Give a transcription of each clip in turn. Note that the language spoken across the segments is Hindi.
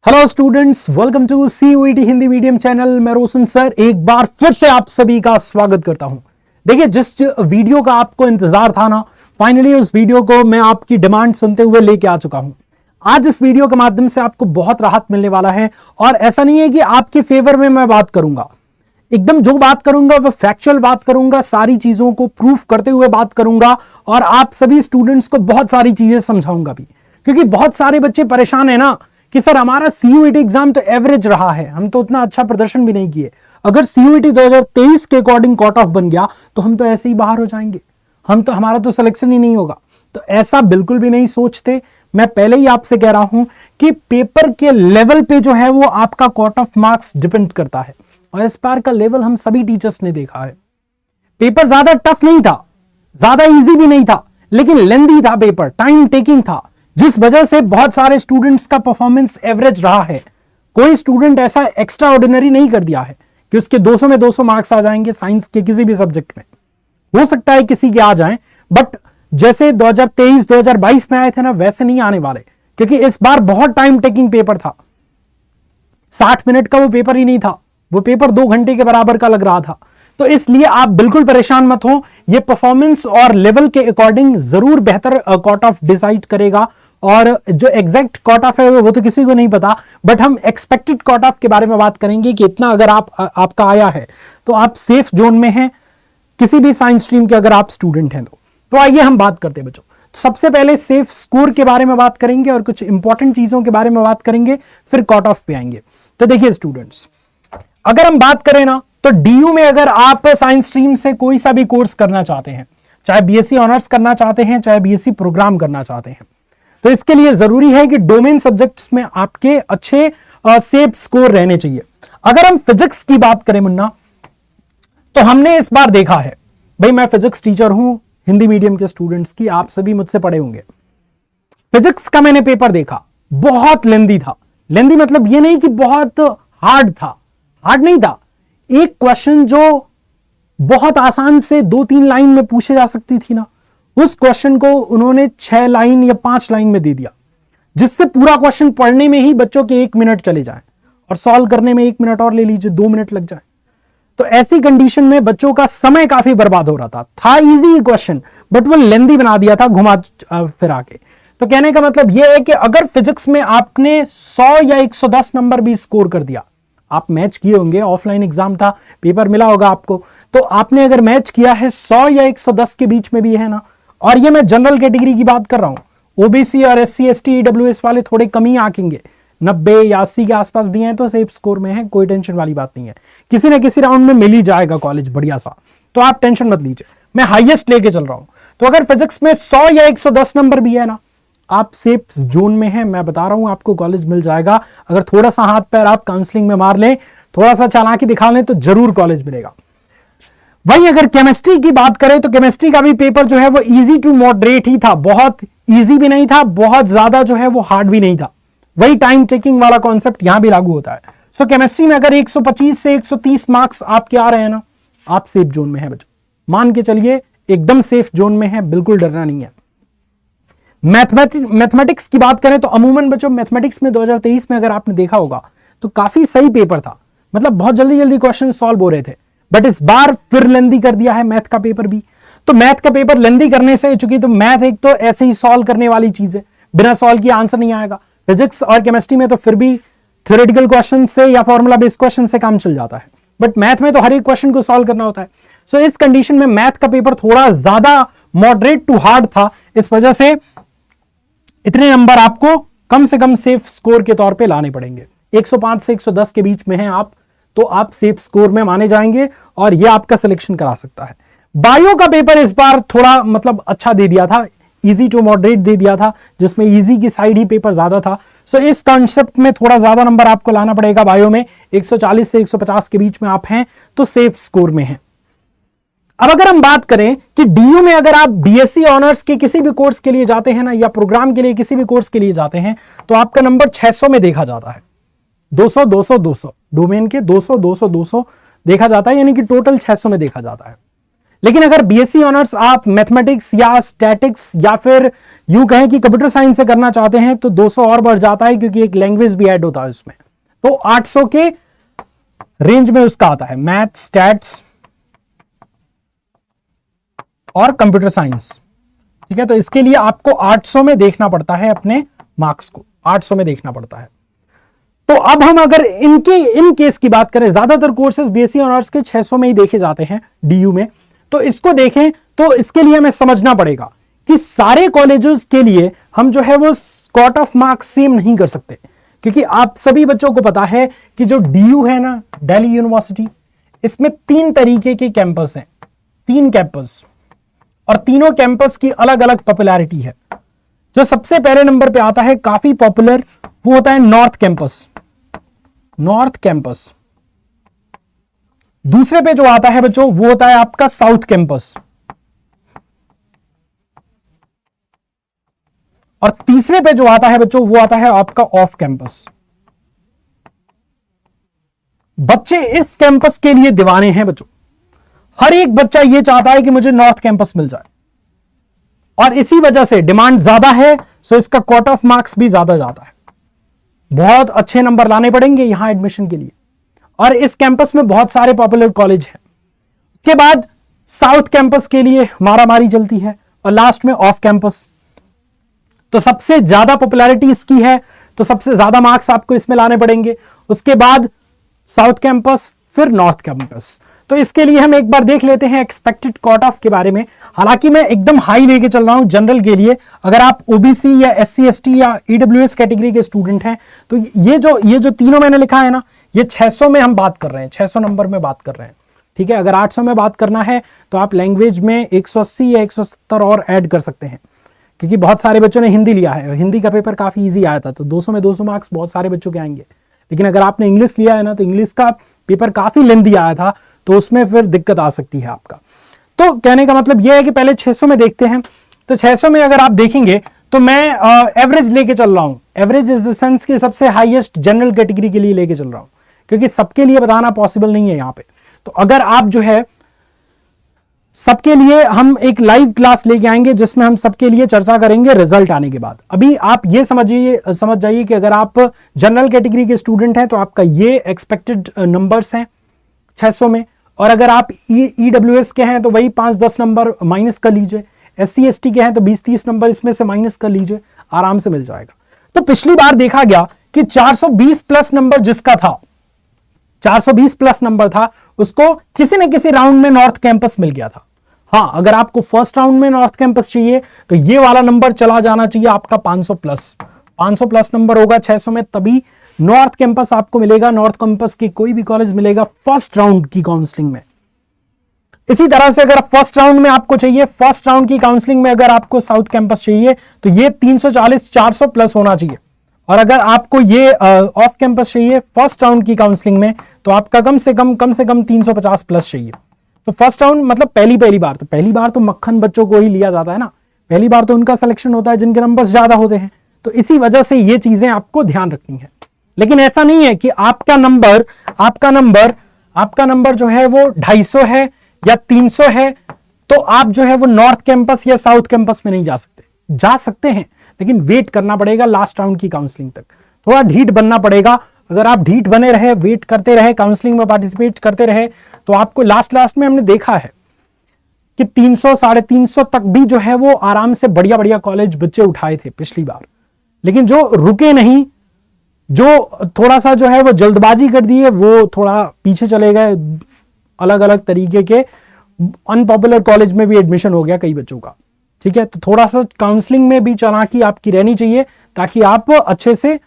Hello students, welcome to CUET Hindi medium channel. मैं रोशन सर एक बार फिर से आप सभी का स्वागत करता हूं। देखिए, जिस वीडियो का आपको इंतजार था ना, फाइनली उस वीडियो को मैं आपकी डिमांड सुनते हुए लेके आ चुका हूं। आज इस वीडियो के माध्यम से आपको बहुत राहत मिलने वाला है और ऐसा नहीं है कि आपके फेवर में मैं बात करूंगा। एकदम जो बात करूंगा वो फैक्चुअल बात करूंगा, सारी चीजों को प्रूफ करते हुए बात करूंगा और आप सभी स्टूडेंट्स को बहुत सारी चीजें समझाऊंगा भी, क्योंकि बहुत सारे बच्चे परेशान है ना कि सर हमारा CUET एग्जाम तो एवरेज रहा है, हम तो उतना अच्छा प्रदर्शन भी नहीं किए। अगर CUET 2023 के अकॉर्डिंग कट ऑफ बन गया तो हम तो ऐसे ही बाहर हो जाएंगे, हमारा तो सिलेक्शन ही नहीं होगा। तो ऐसा बिल्कुल भी नहीं सोचते। मैं पहले ही आपसे कह रहा हूं कि पेपर के लेवल पे जो है वो आपका कट ऑफ मार्क्स डिपेंड करता है और इस बार का लेवल हम सभी टीचर्स ने देखा है। पेपर ज्यादा टफ नहीं था, ज्यादा इजी भी नहीं था, लेकिन लेंथी था पेपर, टाइम टेकिंग था, जिस वजह से बहुत सारे स्टूडेंट्स का परफॉर्मेंस एवरेज रहा है। कोई स्टूडेंट ऐसा एक्स्ट्रा ऑर्डिनरी नहीं कर दिया है कि उसके 200 में 200 मार्क्स आ जाएंगे साइंस के किसी भी सब्जेक्ट में। हो सकता है किसी के आ जाएं, बट जैसे 2023 2022 में आए थे ना, वैसे नहीं आने वाले, क्योंकि इस बार बहुत टाइम टेकिंग पेपर था। 60 मिनट का वो पेपर ही नहीं था, वो पेपर 2 घंटे के बराबर का लग रहा था। तो इसलिए आप बिल्कुल परेशान मत हो, ये परफॉर्मेंस और लेवल के अकॉर्डिंग जरूर बेहतर कट ऑफ डिसाइड करेगा। और जो एग्जैक्ट कट ऑफ है वो तो किसी को नहीं पता, बट हम एक्सपेक्टेड कट ऑफ के बारे में बात करेंगे कि इतना अगर आपका आया है तो आप सेफ जोन में हैं, किसी भी साइंस स्ट्रीम के अगर आप स्टूडेंट हैं तो आइए हम बात करते हैं बच्चों। तो सबसे पहले सेफ स्कोर के बारे में बात करेंगे और कुछ इंपॉर्टेंट चीजों के बारे में बात करेंगे, फिर कट ऑफ पे आएंगे। तो देखिए स्टूडेंट्स, अगर हम बात करें ना तो DU में अगर आप साइंस स्ट्रीम से कोई सा भी कोर्स करना चाहते हैं, चाहे BSc ऑनर्स करना चाहते हैं, चाहे BSc प्रोग्राम करना चाहते हैं, तो इसके लिए जरूरी है कि डोमेन सब्जेक्ट्स में आपके अच्छे सेफ स्कोर रहने चाहिए। अगर हम फिजिक्स की बात करें मुन्ना, तो हमने इस बार देखा है, भाई मैं फिजिक्स टीचर हूं हिंदी मीडियम के स्टूडेंट्स की, आप सभी मुझसे पढ़े होंगे। फिजिक्स का मैंने पेपर देखा, बहुत लेंदी था। लेंदी मतलब ये नहीं कि बहुत हार्ड था, हार्ड नहीं था। एक क्वेश्चन जो बहुत आसान से 2-3 लाइन में पूछे जा सकती थी ना, उस क्वेश्चन को उन्होंने 6 लाइन या 5 लाइन में दे दिया, जिससे पूरा क्वेश्चन पढ़ने में ही बच्चों के 1 मिनट चले जाए और सॉल्व करने में 1 मिनट और ले लीजिए 2 मिनट लग जाए। तो ऐसी कंडीशन में बच्चों का समय काफी बर्बाद हो रहा था इजी क्वेश्चन, बट वो लेंदी बना दिया था घुमा फिरा के। तो कहने का मतलब यह है कि अगर फिजिक्स में आपने 100 या 110 नंबर भी स्कोर कर दिया, आप मैच किए होंगे, ऑफलाइन एग्जाम था, पेपर मिला होगा आपको, तो आपने अगर मैच किया है 100 या 110 के बीच में भी है ना, और ये मैं जनरल कैटेगरी की बात कर रहा हूं, OBC और SC ST EWS वाले थोड़े कम ही आंकेंगे, 90 या 80 के आसपास भी हैं तो सेफ स्कोर में है, कोई टेंशन वाली बात नहीं है। किसी न किसी राउंड में मिल ही जाएगा कॉलेज बढ़िया सा, तो आप टेंशन मत लीजिए, मैं हाईएस्ट लेके चल रहा हूं। तो अगर फिजिक्स में 100 या 110 नंबर भी है ना, आप सेफ जोन में हैं, मैं बता रहा हूं आपको कॉलेज मिल जाएगा। अगर थोड़ा सा हाथ पैर आप काउंसलिंग में मार लें, थोड़ा सा चालाकी दिखा लें, तो जरूर कॉलेज मिलेगा। वहीं अगर केमिस्ट्री की बात करें तो केमिस्ट्री का भी पेपर जो है वो इजी टू मॉडरेट ही था, बहुत इजी भी नहीं था, बहुत ज्यादा जो है वो हार्ड भी नहीं था। वही टाइम टेकिंग वाला कॉन्सेप्ट यहां भी लागू होता है। सो केमिस्ट्री में अगर 125 से 130 मार्क्स आपके आ रहे हैं ना, आप सेफ जोन में है बच्चों, मान के चलिए एकदम सेफ जोन में है, बिल्कुल डरना नहीं है। मैथमेटिक्स की बात करें तो अमूमन बच्चों मैथमेटिक्स में 2023 में अगर आपने देखा होगा तो काफी सही पेपर था, मतलब बहुत जल्दी जल्दी क्वेश्चन सॉल्व हो रहे थे, बट इस बार फिर लेंदी कर दिया है मैथ का पेपर भी। तो मैथ का पेपर लेंदी करने से, चूंकि तो मैथ एक तो ऐसे ही सॉल्व करने वाली चीज है, बिना सॉल्व किए आंसर नहीं आएगा। फिजिक्स और केमिस्ट्री में तो फिर भी थ्योरेटिकल क्वेश्चन से या फॉर्मूला बेस्ड क्वेश्चन से काम चल जाता है, बट मैथ में तो हर एक क्वेश्चन को सॉल्व करना होता है। सो इस कंडीशन में मैथ का पेपर थोड़ा ज्यादा मॉडरेट टू हार्ड था, इस वजह से इतने नंबर आपको कम से कम सेफ स्कोर के तौर पे लाने पड़ेंगे। 105 से 110 के बीच में हैं आप, तो आप सेफ स्कोर में माने जाएंगे और ये आपका सिलेक्शन करा सकता है। बायो का पेपर इस बार थोड़ा मतलब अच्छा दे दिया था, इजी टू मॉडरेट दे दिया था, जिसमें इजी की साइड ही पेपर ज्यादा था। सो इस कॉन्सेप्ट में थोड़ा ज्यादा नंबर आपको लाना पड़ेगा। बायो में 140 से 150 के बीच में आप हैं तो सेफ स्कोर में हैं। अब अगर हम बात करें कि DU में अगर आप BSc ऑनर्स के किसी भी कोर्स के लिए जाते हैं ना, या प्रोग्राम के लिए किसी भी कोर्स के लिए जाते हैं, तो आपका नंबर 600 में देखा जाता है। 200 200 200 डोमेन के 200 200 200 देखा जाता है, यानी कि टोटल 600 में देखा जाता है। लेकिन अगर बीएससी ऑनर्स आप मैथमेटिक्स या स्टैटिक्स या फिर यूं कहें कि कंप्यूटर साइंस से करना चाहते हैं तो 200 और बढ़ जाता है, क्योंकि एक लैंग्वेज भी ऐड होता है उसमें। तो 800 के रेंज में उसका आता है मैथ, स्टैट्स और कंप्यूटर साइंस। ठीक है, तो इसके लिए आपको 800 में देखना पड़ता है, अपने मार्क्स को 800 में देखना पड़ता है। तो अब हम अगर इन केस की बात करें, ज्यादातर कोर्सेज बीएससी ऑनर्स के 600 में ही देखे जाते हैं डीयू में, तो इसको देखें तो इसके लिए हमें समझना पड़ेगा कि सारे कॉलेजेस के लिए हम जो है वो कट ऑफ मार्क्स सेम नहीं कर सकते, क्योंकि आप सभी बच्चों को पता है कि जो डीयू है ना, दिल्ली यूनिवर्सिटी, इसमें 3 तरीके के कैंपस हैं, 3 कैंपस, और तीनों कैंपस की अलग अलग पॉपुलैरिटी है। जो सबसे पहले नंबर पे आता है, काफी पॉपुलर, वो होता है नॉर्थ कैंपस। North campus. दूसरे पे जो आता है बच्चों, वो होता है आपका साउथ कैंपस। और तीसरे पे जो आता है बच्चों, वो आता है आपका ऑफ कैंपस। बच्चे इस कैंपस के लिए दीवाने हैं बच्चों। हर एक बच्चा ये चाहता है कि मुझे नॉर्थ कैंपस मिल जाए, और इसी वजह से डिमांड ज्यादा है, सो इसका कट ऑफ मार्क्स भी ज्यादा जाता है। बहुत अच्छे नंबर लाने पड़ेंगे यहां एडमिशन के लिए, और इस कैंपस में बहुत सारे पॉपुलर कॉलेज हैं। उसके बाद साउथ कैंपस के लिए मारामारी चलती है, और लास्ट में ऑफ कैंपस। तो सबसे ज्यादा पॉपुलैरिटी इसकी है, तो सबसे ज्यादा मार्क्स आपको इसमें लाने पड़ेंगे। उसके बाद साउथ कैंपस, फिर नॉर्थ कैंपस। तो इसके लिए हम एक बार देख लेते हैं एक्सपेक्टेड कट ऑफ के बारे में। हालांकि मैं एकदम हाई लेके चल रहा हूं जनरल के लिए। अगर आप ओबीसी या एससी एसटी या ईडब्ल्यूएस कैटेगरी के स्टूडेंट हैं, तो ये जो तीनों मैंने लिखा है ना, ये 600 में हम बात कर रहे हैं, 600 नंबर में बात कर रहे हैं। ठीक है, अगर 800 में बात करना है तो आप लैंग्वेज में 180 या 170 और ऐड कर सकते हैं, क्योंकि बहुत सारे बच्चों ने हिंदी लिया है। हिंदी का पेपर काफी ईजी आया था, तो 200 में 200 मार्क्स बहुत सारे बच्चों के आएंगे। लेकिन अगर आपने इंग्लिश लिया है ना, तो इंग्लिश का पेपर काफी लेंथी आया था, तो उसमें फिर दिक्कत आ सकती है आपका। तो कहने का मतलब यह है कि पहले 600 में देखते हैं। तो 600 में अगर आप देखेंगे तो मैं एवरेज लेके चल रहा हूं। एवरेज इज द सेंस कि सबसे हाईएस्ट जनरल कैटेगरी के लिए लेके चल रहा हूं, क्योंकि सबके लिए बताना पॉसिबल नहीं है यहां पे। तो अगर आप जो है सबके लिए, हम एक लाइव क्लास लेके आएंगे जिसमें हम सबके लिए चर्चा करेंगे रिजल्ट आने के बाद। अभी आप ये समझ जाइए कि अगर आप जनरल कैटेगरी के स्टूडेंट हैं तो आपका ये एक्सपेक्टेड नंबर्स हैं 600 में, और अगर आप ईडब्ल्यूएस के हैं तो वही 5-10 नंबर माइनस कर लीजिए। एससी एसटी के हैं तो 20-30 नंबर इसमें से माइनस कर लीजिए, आराम से मिल जाएगा। तो पिछली बार देखा गया कि 420 प्लस नंबर जिसका था, 420 प्लस नंबर था, उसको किसी न किसी राउंड में नॉर्थ कैंपस मिल गया था। हाँ, अगर आपको फर्स्ट राउंड में नॉर्थ कैंपस चाहिए तो ये वाला नंबर चला जाना चाहिए आपका 500 प्लस। 500 प्लस नंबर होगा 600 में, तभी नॉर्थ कैंपस आपको मिलेगा। नॉर्थ कैंपस की कोई भी कॉलेज मिलेगा फर्स्ट राउंड की काउंसलिंग में। इसी तरह से अगर फर्स्ट राउंड में आपको चाहिए, फर्स्ट राउंड की काउंसलिंग में अगर आपको साउथ कैंपस चाहिए तो ये 340-400 प्लस होना चाहिए। और अगर आपको ये ऑफ कैंपस चाहिए फर्स्ट राउंड की काउंसलिंग में, तो आपका कम से कम 350 प्लस चाहिए। तो फर्स्ट राउंड मतलब पहली बार, तो पहली बार तो मक्खन बच्चों को ही लिया जाता है ना, पहली बार तो उनका सिलेक्शन होता है जिनके नंबर ज्यादा होते हैं। तो इसी वजह से ये चीजें आपको ध्यान रखनी है। लेकिन ऐसा नहीं है कि आपका नंबर जो है वो 250 है या 300 है तो आप जो है वो नॉर्थ कैंपस या साउथ कैंपस में नहीं जा सकते। जा सकते हैं, लेकिन वेट करना पड़ेगा लास्ट राउंड की काउंसलिंग तक। थोड़ा ढीठ बनना पड़ेगा। अगर आप ढीठ बने रहे, वेट करते रहे, काउंसलिंग में पार्टिसिपेट करते रहे, तो आपको लास्ट में हमने देखा है कि 300-350 तक भी जो है वो आराम से बढ़िया कॉलेज बच्चे उठाए थे पिछली बार। लेकिन जो रुके नहीं, जो थोड़ा सा जो है वो जल्दबाजी कर दिए, वो थोड़ा पीछे चले गए। अलग अलग तरीके के अनपॉपुलर कॉलेज में भी एडमिशन हो गया कई बच्चों का। ठीक है, तो थोड़ा सा काउंसलिंग में भी चालाकी आपकी रहनी चाहिए ताकि आप अच्छे से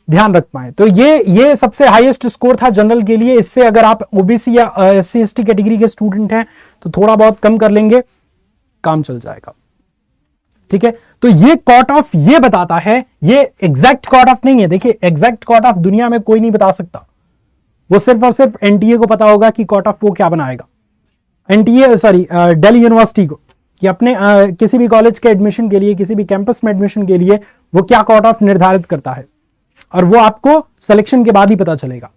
ध्यान रख पाए। तो ये सबसे हाईएस्ट स्कोर था जनरल के लिए। इससे अगर आप ओबीसी या एससी एसटी कैटेगरी के स्टूडेंट हैं तो थोड़ा बहुत कम कर लेंगे, काम चल जाएगा। ठीक है, तो ये कट ऑफ ये बताता है, ये एग्जैक्ट कट ऑफ नहीं है। देखिए, एग्जैक्ट कट ऑफ दुनिया में कोई नहीं बता सकता, वो सिर्फ और सिर्फ एनटीए को पता होगा कि कट ऑफ वो क्या बनाएगा। दिल्ली यूनिवर्सिटी को, कि अपने किसी भी कॉलेज के एडमिशन के लिए, किसी भी कैंपस में एडमिशन के लिए वो क्या कट ऑफ निर्धारित करता है, और वो आपको सिलेक्शन के बाद ही पता चलेगा।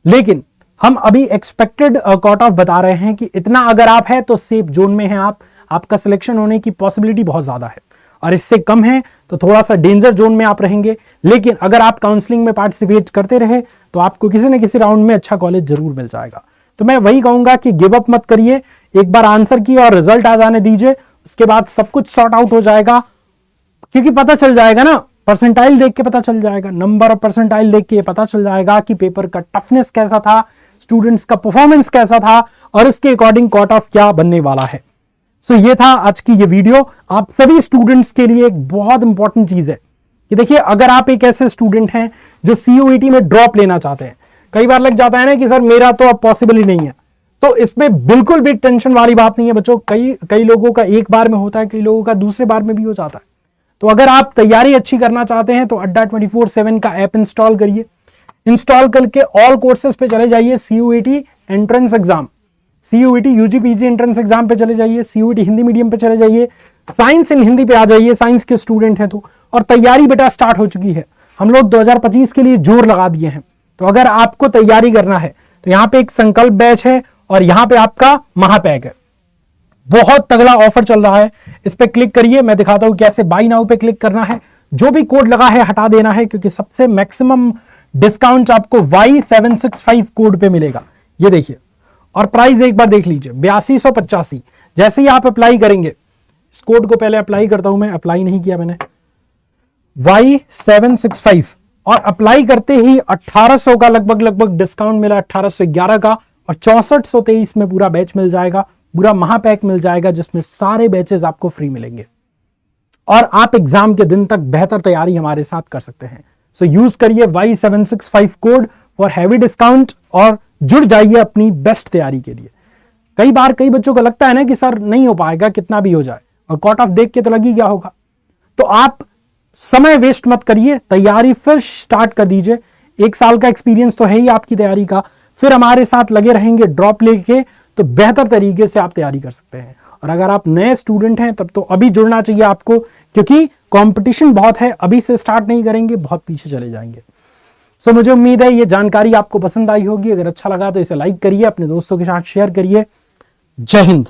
लेकिन हम अभी एक्सपेक्टेड कट ऑफ बता रहे हैं कि इतना अगर आप है तो सेफ जोन में है आप, आपका सिलेक्शन होने की पॉसिबिलिटी बहुत ज्यादा है, और इससे कम है तो थोड़ा सा डेंजर जोन में आप रहेंगे। लेकिन अगर आप काउंसलिंग में पार्टिसिपेट करते रहे तो आपको किसी न किसी राउंड में अच्छा कॉलेज जरूर मिल जाएगा। तो मैं वही कहूंगा कि गिव अप मत करिए, एक बार आंसर किए और रिजल्ट आ जाने दीजिए, उसके बाद सब कुछ सॉर्ट आउट हो जाएगा। क्योंकि पता चल जाएगा ना, परसेंटाइल देख के पता चल जाएगा, नंबर ऑफ परसेंटाइल देख के पता चल जाएगा कि पेपर का टफनेस कैसा था, स्टूडेंट्स का परफॉर्मेंस कैसा था, और इसके अकॉर्डिंग कट ऑफ क्या बनने वाला है। सो ये था आज की ये वीडियो आप सभी स्टूडेंट्स के लिए एक बहुत इंपॉर्टेंट चीज है कि देखिए, अगर आप एक ऐसे स्टूडेंट हैं जो CUET में ड्रॉप लेना चाहते हैं, कई बार लग जाता है ना कि सर मेरा तो अब पॉसिबल ही नहीं है, तो इसमें बिल्कुल भी टेंशन वाली बात नहीं है बच्चों। कई लोगों का एक बार में होता है, कई लोगों का दूसरे बार में भी हो जाता है। तो अगर आप तैयारी अच्छी करना चाहते हैं तो अड्डा 24/7 का ऐप इंस्टॉल करिए, इंस्टॉल करके ऑल कोर्सेज पे चले जाइए, CUET entrance exam, CUET UG PG entrance exam पे चले जाइए, CUET हिंदी मीडियम पे चले जाइए, साइंस इन हिंदी पे आ जाइए, साइंस के स्टूडेंट हैं तो, और तैयारी बेटा स्टार्ट हो चुकी है। हम लोग 2025 के लिए जोर लगा दिए हैं। तो अगर आपको तैयारी करना है तो यहाँ पे एक संकल्प बैच है और यहाँ पे आपका महापैक है, बहुत तगड़ा ऑफर चल रहा है, इस पे क्लिक करिए। मैं दिखाता हूं कैसे बाई नाउ पे क्लिक करना है, जो भी कोड लगा है हटा देना है, क्योंकि सबसे मैक्सिमम डिस्काउंट आपको Y765 कोड पे मिलेगा। ये देखिए, और प्राइस एक बार देख लीजिए 8285। जैसे ही आप अप्लाई करेंगे, इस कोड को पहले अप्लाई करता हूं, मैं अप्लाई नहीं किया मैंने, Y765, और अप्लाई करते ही 1800 का लगभग डिस्काउंट मिला, 1811 का, और 6423 में पूरा बैच मिल जाएगा, पूरा महापैक मिल जाएगा, जिसमें सारे बैचेस आपको फ्री मिलेंगे और आप एग्जाम के दिन तक बेहतर तैयारी हमारे साथ कर सकते हैं। सो यूज करिए Y765 code for heavy discount और जुड़ जाइए अपनी बेस्ट तैयारी के लिए। कई बार कई बच्चों को लगता है ना कि सर नहीं हो पाएगा कितना भी हो जाए, और कट ऑफ देख के तो लग ही गया होगा। तो आप समय वेस्ट मत करिए, तैयारी फिर स्टार्ट कर दीजिए। 1 साल का एक्सपीरियंस तो है ही आपकी तैयारी का, फिर हमारे साथ लगे रहेंगे ड्रॉप लेके, तो बेहतर तरीके से आप तैयारी कर सकते हैं। और अगर आप नए स्टूडेंट हैं तब तो अभी जुड़ना चाहिए आपको, क्योंकि कंपटीशन बहुत है, अभी से स्टार्ट नहीं करेंगे बहुत पीछे चले जाएंगे। सो मुझे उम्मीद है ये जानकारी आपको पसंद आई होगी। अगर अच्छा लगा तो इसे लाइक करिए, अपने दोस्तों के साथ शेयर करिए। जय हिंद।